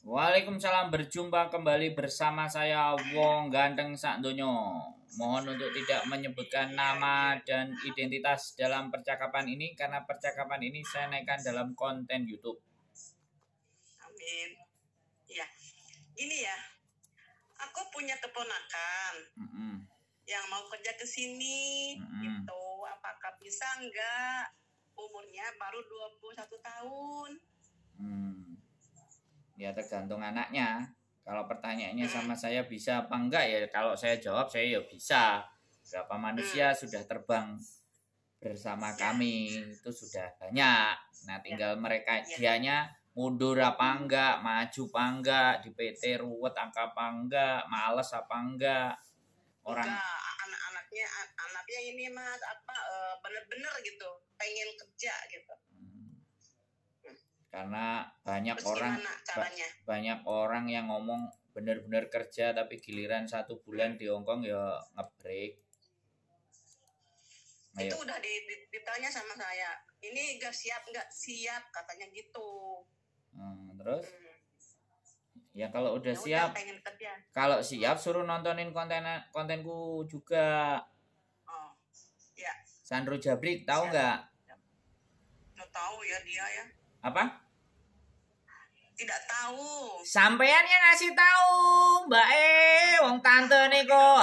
Waalaikumsalam, berjumpa kembali bersama saya Wong Ganteng Sakdonyo. Mohon untuk tidak menyebutkan nama dan identitas dalam percakapan ini karena percakapan ini saya naikkan dalam konten YouTube. Amin. Ya, ini ya, aku punya keponakan yang mau kerja ke sini, gitu. Apakah bisa enggak? Umurnya baru 21 tahun. Ya tergantung anaknya. Kalau pertanyaannya sama saya bisa apa enggak ya, kalau saya jawab saya ya bisa. Berapa manusia sudah terbang bersama kami itu sudah banyak. Nah tinggal mereka dianya mundur apa enggak, maju apa enggak, di PT ruwet apa enggak, males apa enggak. Orang anaknya ini mas bener-bener gitu pengen kerja gitu. Karena banyak orang yang ngomong bener-bener kerja tapi giliran 1 bulan di Hongkong ya ngebreak. Itu udah ditanya sama saya, ini nggak siap katanya gitu. Terus ya kalau udah siap, kalau siap suruh nontonin kontenku juga. Ya. Sandro Jabrik tahu nggak? Nggak tahu ya dia ya. Apa? Tidak tahu. Sampean yang ngasih tahu, Mbak wong tante nih kok.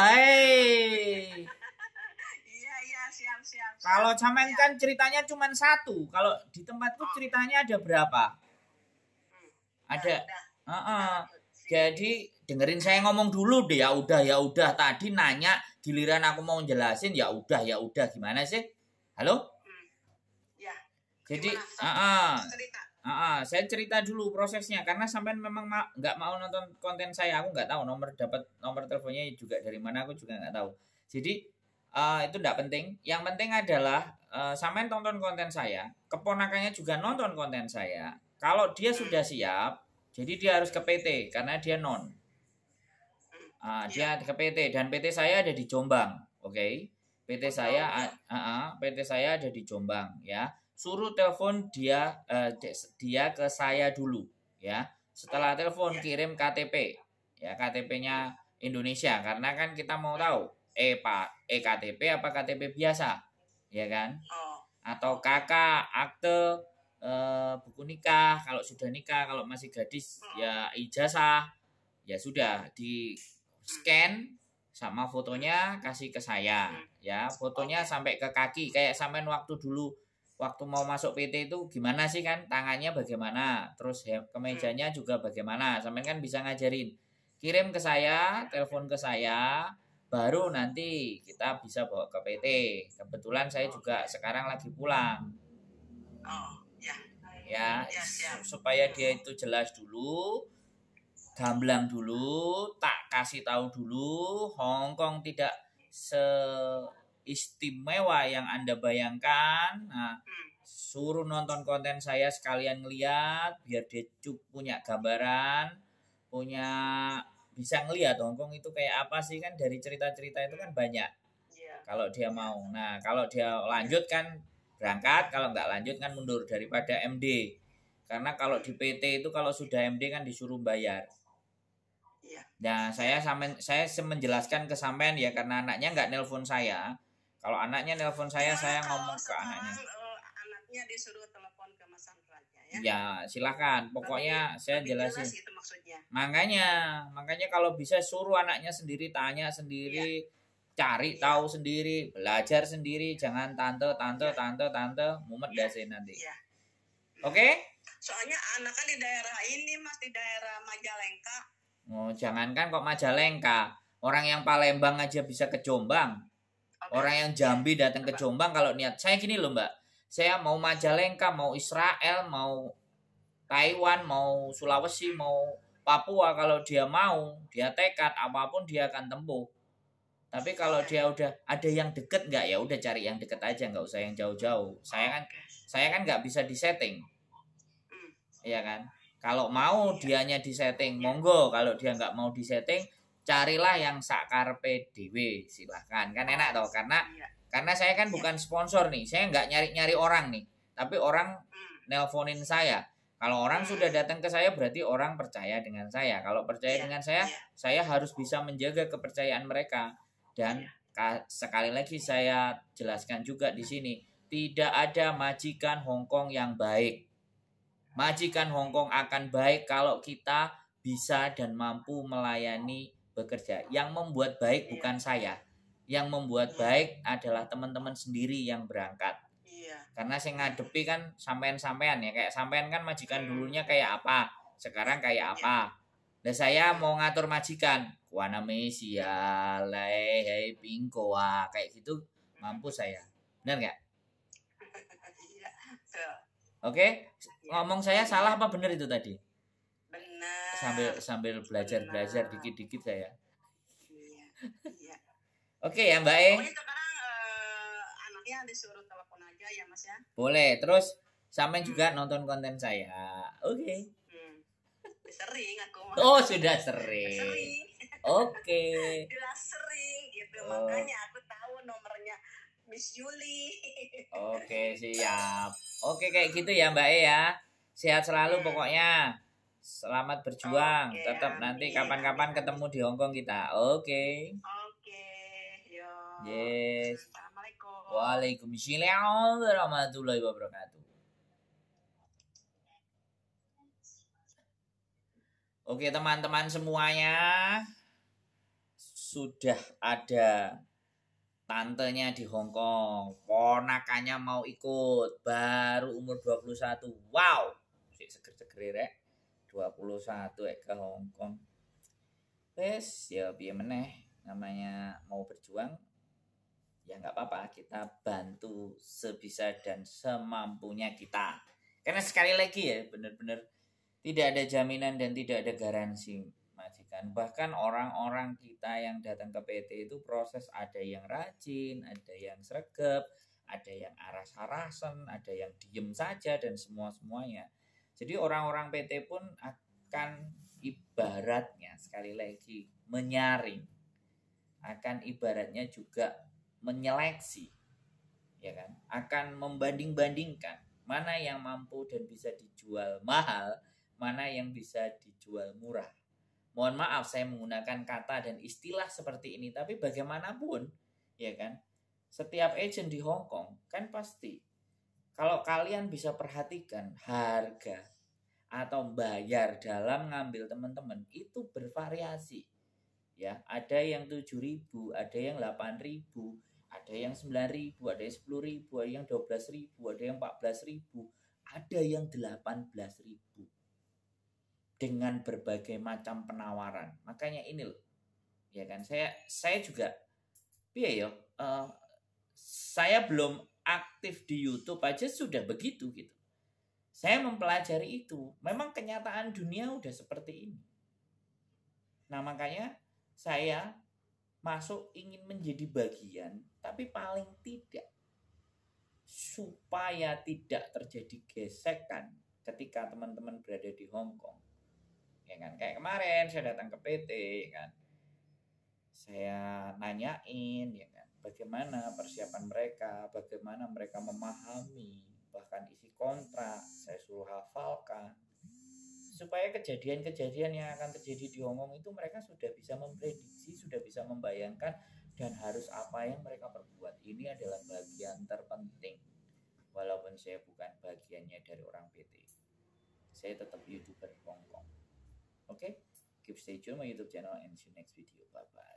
Iya, siap. Kalau sampean kan ceritanya cuma 1. Kalau di tempatku ceritanya ada berapa? Ada. Jadi dengerin saya ngomong dulu deh. Ya udah. Tadi nanya giliran aku mau jelasin ya udah. Gimana sih? Halo? Ya. Jadi, saya cerita dulu prosesnya karena sampean memang nggak mau nonton konten saya. Aku nggak tahu nomor teleponnya juga dari mana, aku juga nggak tahu. Jadi itu nggak penting. Yang penting adalah sampean tonton konten saya, keponakannya juga nonton konten saya. Kalau dia sudah siap, jadi dia harus ke PT karena dia non. Dia ke PT dan PT saya ada di Jombang, oke? PT saya ada di Jombang, ya. Suruh telepon dia ke saya dulu, ya. Setelah telepon kirim KTP, ya, KTP-nya Indonesia karena kan kita mau tahu KTP apa KTP biasa, ya kan? Atau KK, akte, buku nikah kalau sudah nikah, kalau masih gadis ya ijazah, ya sudah di scan sama fotonya kasih ke saya, ya, fotonya sampai ke kaki kayak sampean waktu mau masuk PT itu gimana sih kan, tangannya bagaimana, terus kemejanya juga bagaimana, sampean kan bisa ngajarin. Kirim ke saya, telepon ke saya, baru nanti kita bisa bawa ke PT. Kebetulan saya juga sekarang lagi pulang. Ya, supaya dia itu jelas dulu, gamblang dulu, tak kasih tahu dulu, Hongkong tidak seistimewa yang Anda bayangkan. Nah, suruh nonton konten saya sekalian ngeliat biar dia punya gambaran, bisa ngelihat Hongkong itu kayak apa sih, kan dari cerita-cerita itu kan banyak. Kalau dia mau. Nah, kalau dia lanjut kan berangkat, kalau nggak lanjut kan mundur daripada MD. Karena kalau di PT itu kalau sudah MD kan disuruh bayar. Nah, saya menjelaskan ke sampean ya karena anaknya nggak nelpon saya. Kalau anaknya nelpon saya ngomong ke anaknya. Anaknya disuruh telepon ke Mas Sandranya ya. Ya, silakan. Pokoknya saya jelasin. Gitu maksudnya. Makanya kalau bisa suruh anaknya sendiri, tanya sendiri, cari tahu sendiri, belajar sendiri, jangan tante, mumet dasin nanti. Oke? Soalnya anak kan di daerah ini Mas, di daerah Majalengka. Oh, jangankan kok Majalengka, orang yang Palembang aja bisa ke Jombang. Orang yang Jambi datang ke Jombang kalau niat. Saya gini loh Mbak, saya mau Majalengka, mau Israel, mau Taiwan, mau Sulawesi, mau Papua, kalau dia mau, dia tekad apapun dia akan tempuh. Tapi kalau dia udah ada yang deket nggak, ya udah cari yang deket aja, nggak usah yang jauh-jauh. Saya kan nggak bisa disetting. Iya kan? Kalau mau dianya disetting, monggo. Kalau dia nggak mau disetting, carilah yang sakarpe dewe, silahkan. Kan enak toh, karena saya kan bukan sponsor nih. Saya nggak nyari-nyari orang nih. Tapi orang nelponin saya. Kalau orang sudah datang ke saya berarti orang percaya dengan saya. Kalau percaya Iya, dengan iya, saya harus bisa menjaga kepercayaan mereka. Dan sekali lagi saya jelaskan juga di sini, tidak ada majikan Hongkong yang baik. Majikan Hongkong akan baik kalau kita bisa dan mampu melayani bekerja. Yang membuat baik bukan saya. Yang membuat baik adalah teman-teman sendiri yang berangkat. iya. Karena saya ngadepi kan sampean-sampean ya, kayak sampean kan majikan dulunya kayak apa, sekarang kayak apa. Nah saya mau ngatur majikan, kuana mesia, lei, hei, pingkoa, kayak gitu mampu saya, benar nggak? Iya, betul. Oke, ngomong saya salah apa benar itu tadi? Benar. Sambil belajar dikit-dikit saya. Iya, iya. Oke ya Mbak E. Pokoknya sekarang anaknya disuruh telepon aja ya Mas ya. Boleh, terus sampean juga nonton konten saya. Oke. Sering aku. Oh sudah sering. Sering. Oke. Jelas sering gitu. Oh. Makanya aku tahu nomornya Miss Yuli. Oke, siap. Oke, kayak gitu ya Mbak E ya. Sehat selalu pokoknya. Selamat berjuang. Oke, Tetap nanti amin, kapan-kapan amin. ketemu di Hongkong kita. Oke. Oke, yo. Yes. Assalamualaikum. Waalaikumsalam warahmatullahi wabarakatuh. Oke, teman-teman semuanya. Sudah ada tantenya di Hongkong, ponakannya mau ikut, baru umur 21. Wow, si seger-seger rek. 21 ke Hongkong. Wes, ya piye meneh, namanya mau berjuang. Ya nggak apa-apa, kita bantu sebisa dan semampunya kita. Karena sekali lagi ya, benar-benar tidak ada jaminan dan tidak ada garansi majikan. Bahkan orang-orang kita yang datang ke PT itu proses ada yang rajin, ada yang sregep, ada yang aras-arasan, ada yang diem saja dan semua-semuanya. Jadi orang-orang PT pun akan ibaratnya sekali lagi menyaring. Akan ibaratnya juga menyeleksi. Ya kan? Akan membanding-bandingkan mana yang mampu dan bisa dijual mahal, mana yang bisa dijual murah. Mohon maaf saya menggunakan kata dan istilah seperti ini, tapi bagaimanapun, ya kan, setiap agent di Hong Kong kan pasti, kalau kalian bisa perhatikan harga atau bayar dalam ngambil teman-teman itu bervariasi. Ya, ada yang 7.000, ada yang 8.000, ada yang 9.000, ada yang 10.000, ada yang 12.000, ada yang 14.000, ada yang 18.000. Dengan berbagai macam penawaran. Makanya ini loh. Ya kan, saya juga saya belum aktif di YouTube aja sudah begitu gitu. Saya mempelajari itu. Memang kenyataan dunia udah seperti ini. Nah, makanya saya masuk ingin menjadi bagian, tapi paling tidak supaya tidak terjadi gesekan ketika teman-teman berada di Hong Kong. Ya kan, kayak kemarin saya datang ke PT kan. Saya nanyain ya kan, bagaimana persiapan mereka, bagaimana mereka memahami bahkan isi kontrak, saya suruh hafalkan. Supaya kejadian-kejadian yang akan terjadi di Hong Kong itu mereka sudah bisa memprediksi, sudah bisa membayangkan dan harus apa yang mereka perbuat. Ini adalah bagian terpenting. Walaupun saya bukan bagiannya dari orang PT, saya tetap YouTuber Hong Kong. Oke, keep stay tune my YouTube channel and see you next video. Bye bye.